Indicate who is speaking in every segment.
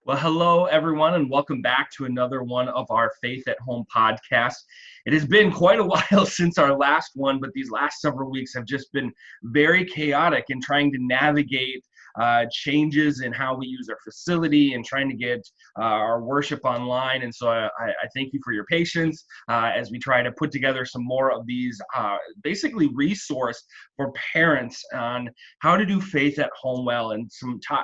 Speaker 1: Well, hello, everyone, and welcome back to another one of our Faith at Home podcasts. It has been quite a while since our last one, but these last several weeks have just been very chaotic in trying to navigate changes in how we use our facility and trying to get our worship online. And so I thank you for your patience as we try to put together some more of these basically resource for parents on how to do faith at home well. And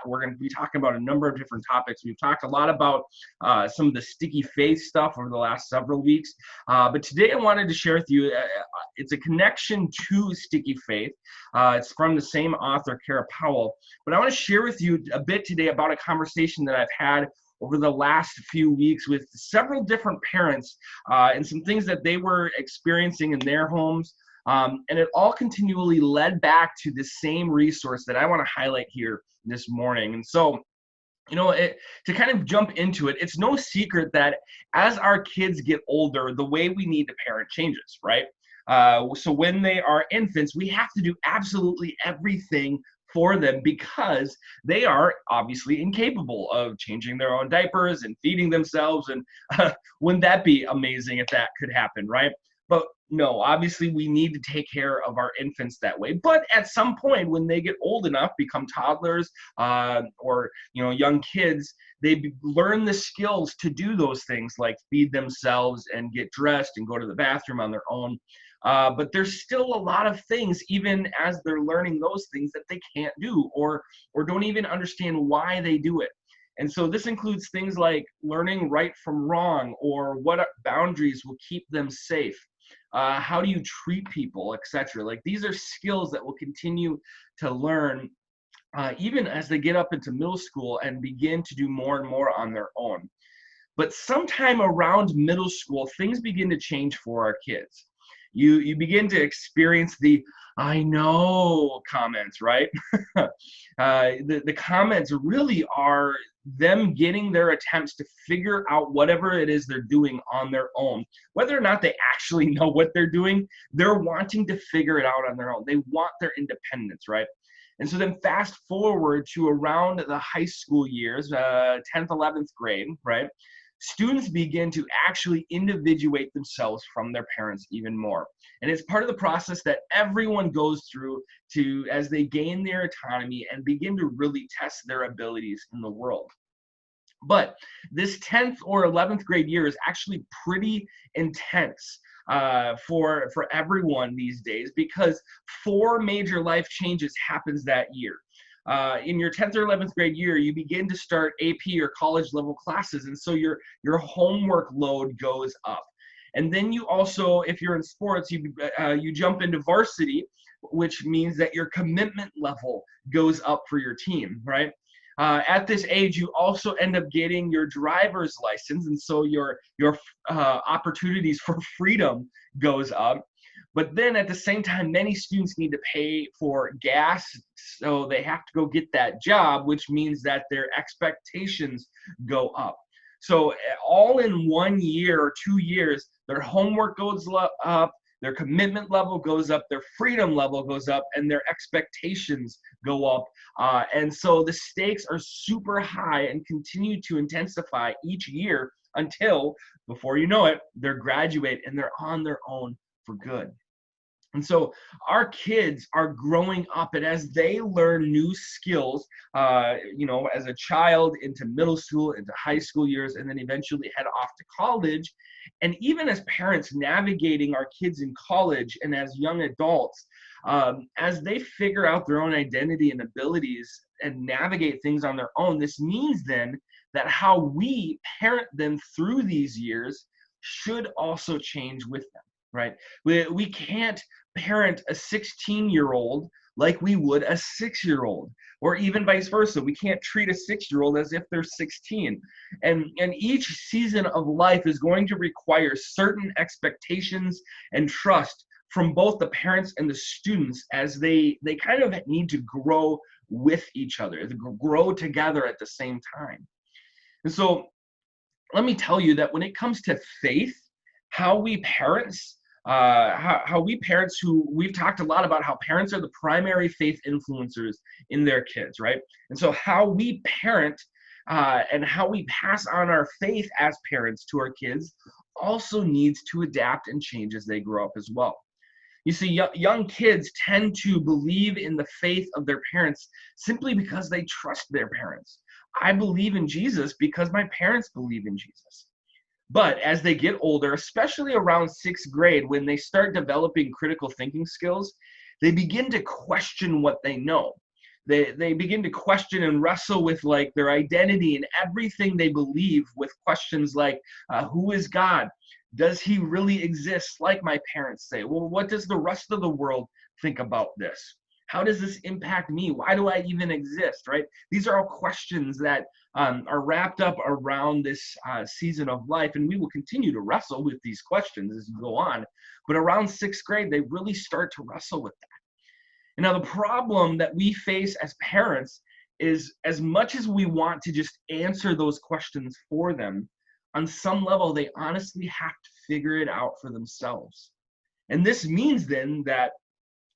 Speaker 1: we're going to be talking about a number of different topics. We've talked a lot about some of the sticky faith stuff over the last several weeks, but today I wanted to share with you. It's a connection to sticky faith. It's from the same author, Kara Powell. But I want to share with you a bit today about a conversation that I've had over the last few weeks with several different parents and some things that they were experiencing in their homes. And it all continually led back to the same resource that I want to highlight here this morning. And so, to kind of jump into it, it's no secret that as our kids get older, the way we need to parent changes, right? So when they are infants, we have to do absolutely everything for them because they are obviously incapable of changing their own diapers and feeding themselves. And wouldn't that be amazing if that could happen, right? But no, obviously we need to take care of our infants that way. But at some point when they get old enough, become toddlers or young kids, they learn the skills to do those things like feed themselves and get dressed and go to the bathroom on their own. But there's still a lot of things, even as they're learning those things, that they can't do or don't even understand why they do it. And so this includes things like learning right from wrong or what boundaries will keep them safe. How do you treat people, etc. Like these are skills that will continue to learn even as they get up into middle school and begin to do more and more on their own. But sometime around middle school, things begin to change for our kids. You begin to experience the "I know" comments, right? The comments really are them getting their attempts to figure out whatever it is they're doing on their own. Whether or not they actually know what they're doing, they're wanting to figure it out on their own. They want their independence, right? And so then fast forward to around the high school years, 10th, 11th grade, right? Students begin to actually individuate themselves from their parents even more. And it's part of the process that everyone goes through as they gain their autonomy and begin to really test their abilities in the world. But this 10th or 11th grade year is actually pretty intense for everyone these days because 4 major life changes happens that year. In your 10th or 11th grade year, you begin to start AP or college level classes. And so your homework load goes up. And then you also, if you're in sports, you jump into varsity, which means that your commitment level goes up for your team, right? At this age, you also end up getting your driver's license. And so your opportunities for freedom goes up. But then at the same time, many students need to pay for gas, so they have to go get that job, which means that their expectations go up. So all in 1 year or 2 years, their homework goes up, their commitment level goes up, their freedom level goes up, and their expectations go up. And so the stakes are super high and continue to intensify each year until, before you know it, they're graduate and they're on their own for good. And so our kids are growing up, and as they learn new skills, as a child into middle school, into high school years, and then eventually head off to college, and even as parents navigating our kids in college and as young adults, as they figure out their own identity and abilities and navigate things on their own, this means then that how we parent them through these years should also change with them. Right? We can't parent a 16-year-old like we would a 6-year-old, or even vice versa. We can't treat a 6-year-old as if they're 16. And each season of life is going to require certain expectations and trust from both the parents and the students as they kind of need to grow with each other, grow together at the same time. And so let me tell you that when it comes to faith, how we parents who we've talked a lot about how parents are the primary faith influencers in their kids, right? And so how we parent and how we pass on our faith as parents to our kids also needs to adapt and change as they grow up as well. You see, young kids tend to believe in the faith of their parents simply because they trust their parents. I believe in Jesus because my parents believe in Jesus. But as they get older, especially around sixth grade, when they start developing critical thinking skills, they begin to question what they know. They begin to question and wrestle with like their identity and everything they believe, with questions like, who is God? Does he really exist? Like my parents say, well, what does the rest of the world think about this? How does this impact me? Why do I even exist, right? These are all questions that are wrapped up around this season of life, and we will continue to wrestle with these questions as we go on. But around sixth grade, they really start to wrestle with that. And now the problem that we face as parents is, as much as we want to just answer those questions for them, on some level, they honestly have to figure it out for themselves. And this means then that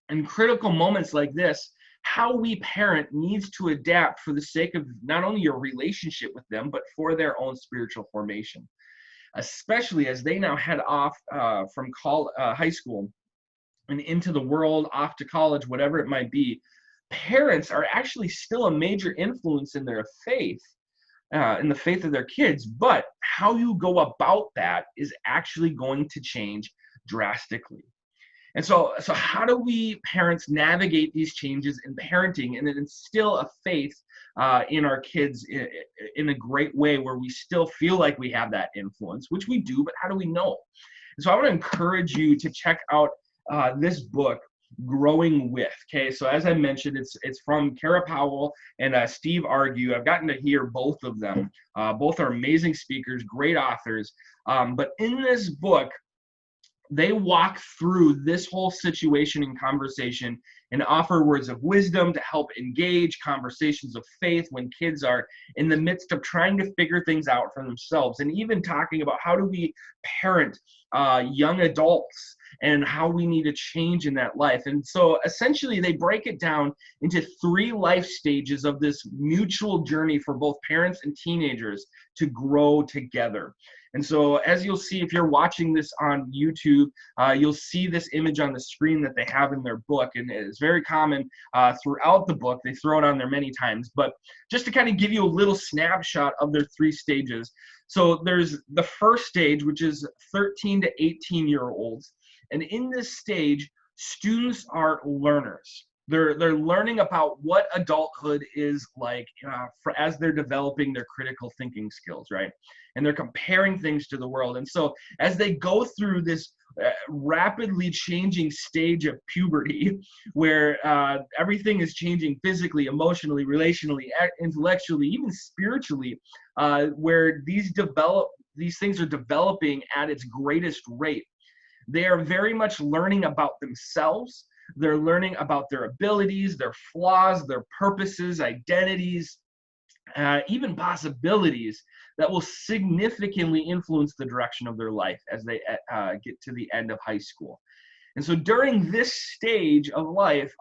Speaker 1: in critical moments like this, how we parent needs to adapt for the sake of not only your relationship with them, but for their own spiritual formation, especially as they now head off from high school and into the world, off to college, whatever it might be. Parents are actually still a major influence in their faith, in the faith of their kids, but how you go about that is actually going to change drastically. And so how do we parents navigate these changes in parenting and then instill a faith in our kids in a great way, where we still feel like we have that influence, which we do, but how do we know? And so I want to encourage you to check out this book, Growing With. Okay, so as I mentioned, it's from Kara Powell and Steve Argue. I've gotten to hear both of them. Both are amazing speakers, great authors. But in this book, they walk through this whole situation and conversation and offer words of wisdom to help engage conversations of faith when kids are in the midst of trying to figure things out for themselves, and even talking about how do we parent young adults and how we need to change in that life. And so essentially they break it down into 3 life stages of this mutual journey for both parents and teenagers to grow together. And so as you'll see, if you're watching this on YouTube, you'll see this image on the screen that they have in their book. And it's very common throughout the book. They throw it on there many times. But just to kind of give you a little snapshot of their 3 stages. So there's the first stage, which is 13 to 18-year-olds. And in this stage, students are learners. They're learning about what adulthood is like as they're developing their critical thinking skills, right? And they're comparing things to the world. And so as they go through this rapidly changing stage of puberty, where everything is changing physically, emotionally, relationally, intellectually, even spiritually, where these things are developing at its greatest rate, they are very much learning about themselves. They're learning about their abilities, their flaws, their purposes, identities, even possibilities that will significantly influence the direction of their life as they get to the end of high school. And so during this stage of life,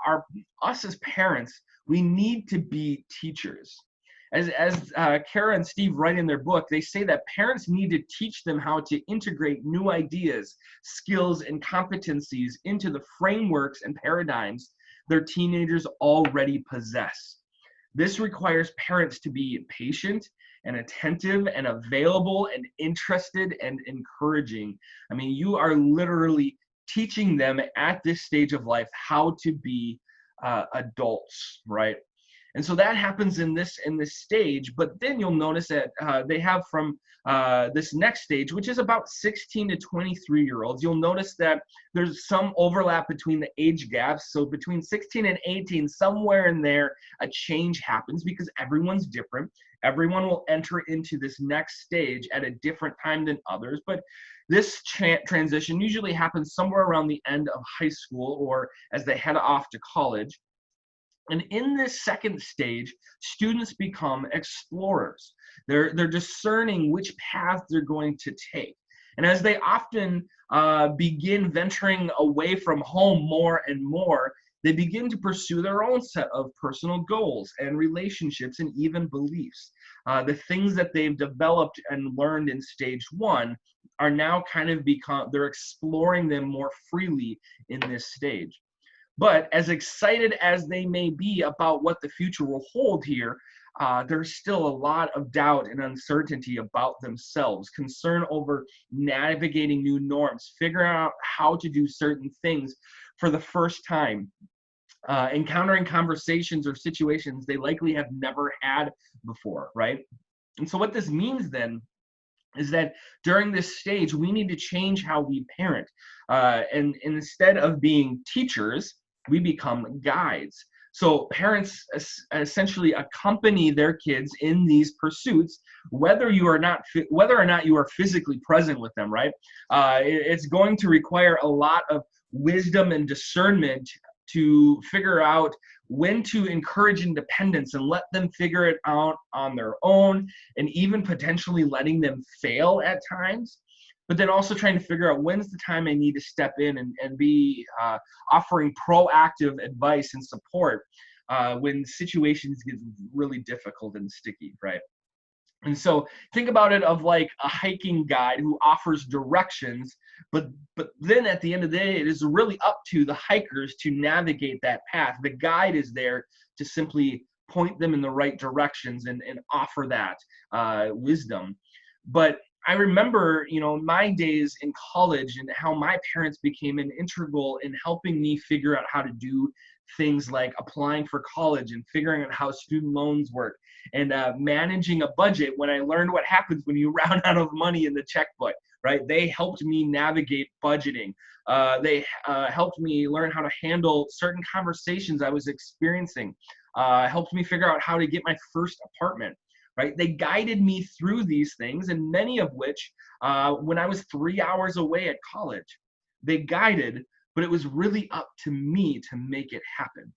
Speaker 1: us as parents, we need to be teachers. As Kara and Steve write in their book, they say that parents need to teach them how to integrate new ideas, skills, and competencies into the frameworks and paradigms their teenagers already possess. This requires parents to be patient and attentive and available and interested and encouraging. I mean, you are literally teaching them at this stage of life how to be adults, right? And so that happens in this stage, but then you'll notice that they have from this next stage, which is about 16 to 23-year-olds, you'll notice that there's some overlap between the age gaps. So between 16 and 18, somewhere in there, a change happens because everyone's different. Everyone will enter into this next stage at a different time than others, but this transition usually happens somewhere around the end of high school or as they head off to college. And in this second stage, students become explorers. They're discerning which path they're going to take. And as they often begin venturing away from home more and more, they begin to pursue their own set of personal goals and relationships and even beliefs. The things that they've developed and learned in stage one are now kind of they're exploring them more freely in this stage. But as excited as they may be about what the future will hold here, there's still a lot of doubt and uncertainty about themselves, concern over navigating new norms, figuring out how to do certain things for the first time, encountering conversations or situations they likely have never had before, right? And so what this means then is that during this stage, we need to change how we parent. And instead of being teachers, we become guides. So parents essentially accompany their kids in these pursuits, whether or not you are physically present with them, right? It's going to require a lot of wisdom and discernment to figure out when to encourage independence and let them figure it out on their own, and even potentially letting them fail at times. But then also trying to figure out when's the time I need to step in and be offering proactive advice and support when situations get really difficult and sticky, right? And so think about it of like a hiking guide who offers directions, but then at the end of the day, it is really up to the hikers to navigate that path. The guide is there to simply point them in the right directions and offer that wisdom. But I remember, my days in college and how my parents became an integral in helping me figure out how to do things like applying for college and figuring out how student loans work and managing a budget when I learned what happens when you round out of money in the checkbook, right? They helped me navigate budgeting. They helped me learn how to handle certain conversations I was experiencing, helped me figure out how to get my first apartment. Right? They guided me through these things, and many of which, when I was 3 hours away at college, they guided, but it was really up to me to make it happen.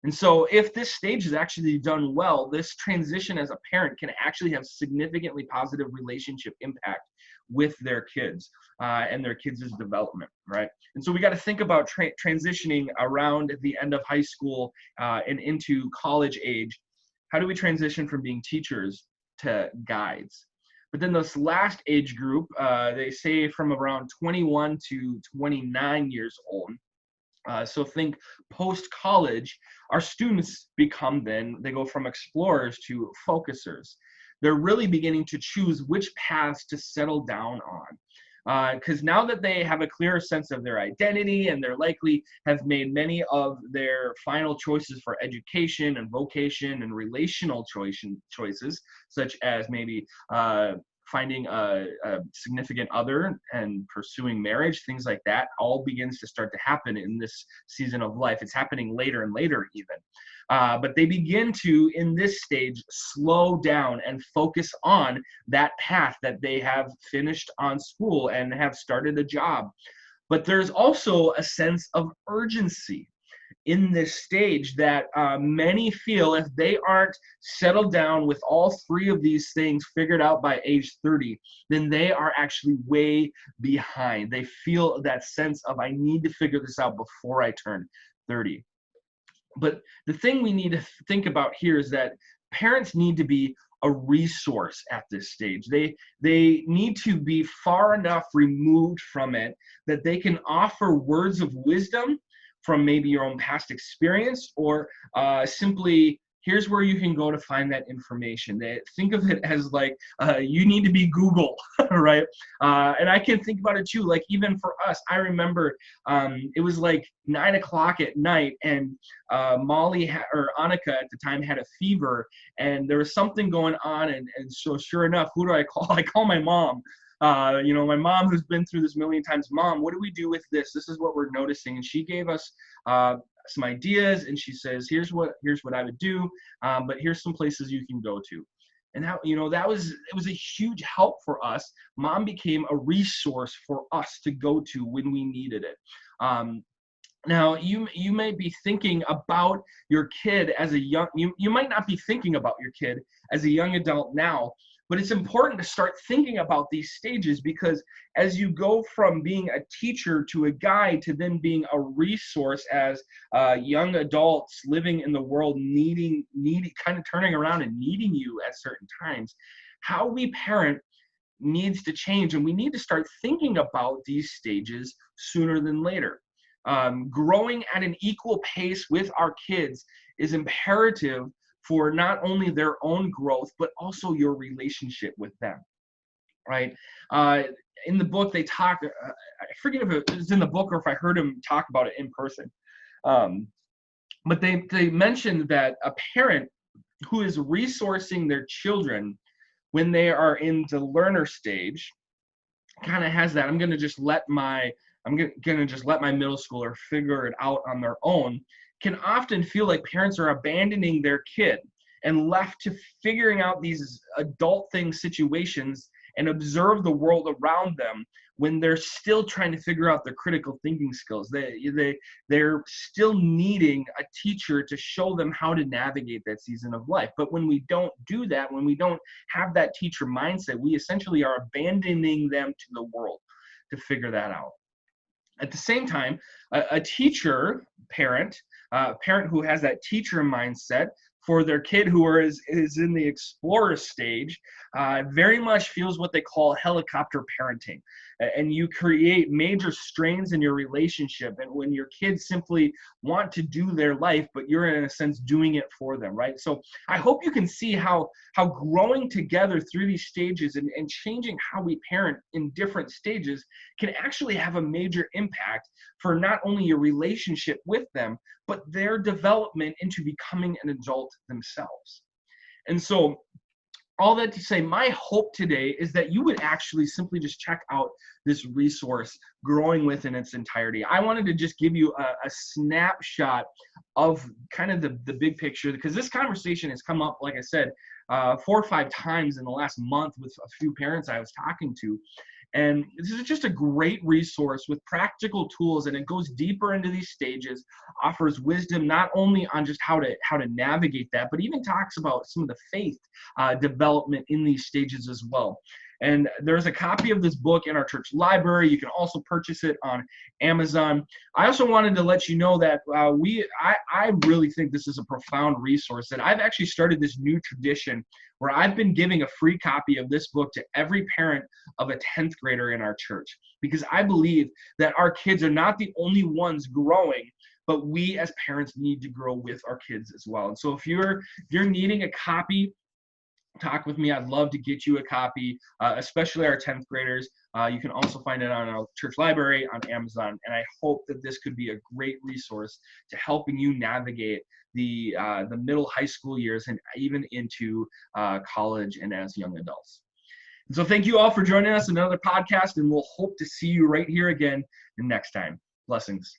Speaker 1: And so if this stage is actually done well, this transition as a parent can actually have significantly positive relationship impact with their kids and their kids' development, right? And so we got to think about transitioning around the end of high school and into college age. How do we transition from being teachers to guides? But then this last age group, they say from around 21 to 29 years old. So think post-college, our students they go from explorers to focusers. They're really beginning to choose which paths to settle down on. Because now that they have a clearer sense of their identity and they're likely have made many of their final choices for education and vocation and relational choices, such as maybe finding a significant other and pursuing marriage, things like that, all begins to start to happen in this season of life. It's happening later and later even. But they begin to, in this stage, slow down and focus on that path that they have finished on school and have started a job. But there's also a sense of urgency in this stage that many feel if they aren't settled down with all three of these things figured out by age 30, then they are actually way behind. They feel that sense of, I need to figure this out before I turn 30. But the thing we need to think about here is that parents need to be a resource at this stage. They need to be far enough removed from it that they can offer words of wisdom from maybe your own past experience, or simply, here's where you can go to find that information. They think of it as like, you need to be Google, right? And I can think about it too, like even for us, I remember it was like 9 o'clock at night and Molly or Annika at the time had a fever and there was something going on. And so sure enough, who do I call? I call my mom. My mom who's been through this a million times. Mom, what do we do with this? This is what we're noticing. And she gave us some ideas, and she says, here's what I would do, but here's some places you can go to. And how, it was a huge help for us. Mom became a resource for us to go to when we needed it. Now, you may be thinking about your kid as a young, you might not be thinking about your kid as a young adult now, But it's important to start thinking about these stages, because as you go from being a teacher to a guide to then being a resource as young adults living in the world needing kind of turning around and needing you at certain times, how we parent needs to change, and we need to start thinking about these stages sooner than later. Growing at an equal pace with our kids is imperative for not only their own growth, but also your relationship with them, right? In the book, they talk, I forget if it was in the book or if I heard him talk about it in person, but they mentioned that a parent who is resourcing their children when they are in the learner stage kind of has that, I'm going to just let my middle schooler figure it out on their own, can often feel like parents are abandoning their kid and left to figuring out these adult situations and observe the world around them when they're still trying to figure out their critical thinking skills. They're still needing a teacher to show them how to navigate that season of life. But when we don't do that, when we don't have that teacher mindset, we essentially are abandoning them to the world to figure that out. At the same time, a parent who has that teacher mindset for their kid who is in the explorer stage, very much feels what they call helicopter parenting. And you create major strains in your relationship, and when your kids simply want to do their life, but you're in a sense doing it for them, right? So I hope you can see how growing together through these stages and changing how we parent in different stages can actually have a major impact for not only your relationship with them, but their development into becoming an adult themselves. And so all that to say, my hope today is that you would actually simply just check out this resource, Growing With, in its entirety. I wanted to just give you a snapshot of kind of the big picture, because this conversation has come up, like I said, 4 or 5 times in the last month with a few parents I was talking to. And this is just a great resource with practical tools, and it goes deeper into these stages, offers wisdom not only on just how to navigate that, but even talks about some of the faith development in these stages as well. And there's a copy of this book in our church library. You can also purchase it on Amazon. I also wanted to let you know that I really think this is a profound resource, and I've actually started this new tradition where I've been giving a free copy of this book to every parent of a 10th grader in our church, because I believe that our kids are not the only ones growing, but we as parents need to grow with our kids as well. And so if you're needing a copy, talk with me. I'd love to get you a copy, especially our 10th graders. You can also find it on our church library, on Amazon. And I hope that this could be a great resource to helping you navigate the middle high school years and even into college and as young adults. And so thank you all for joining us in another podcast, and we'll hope to see you right here again next time. Blessings.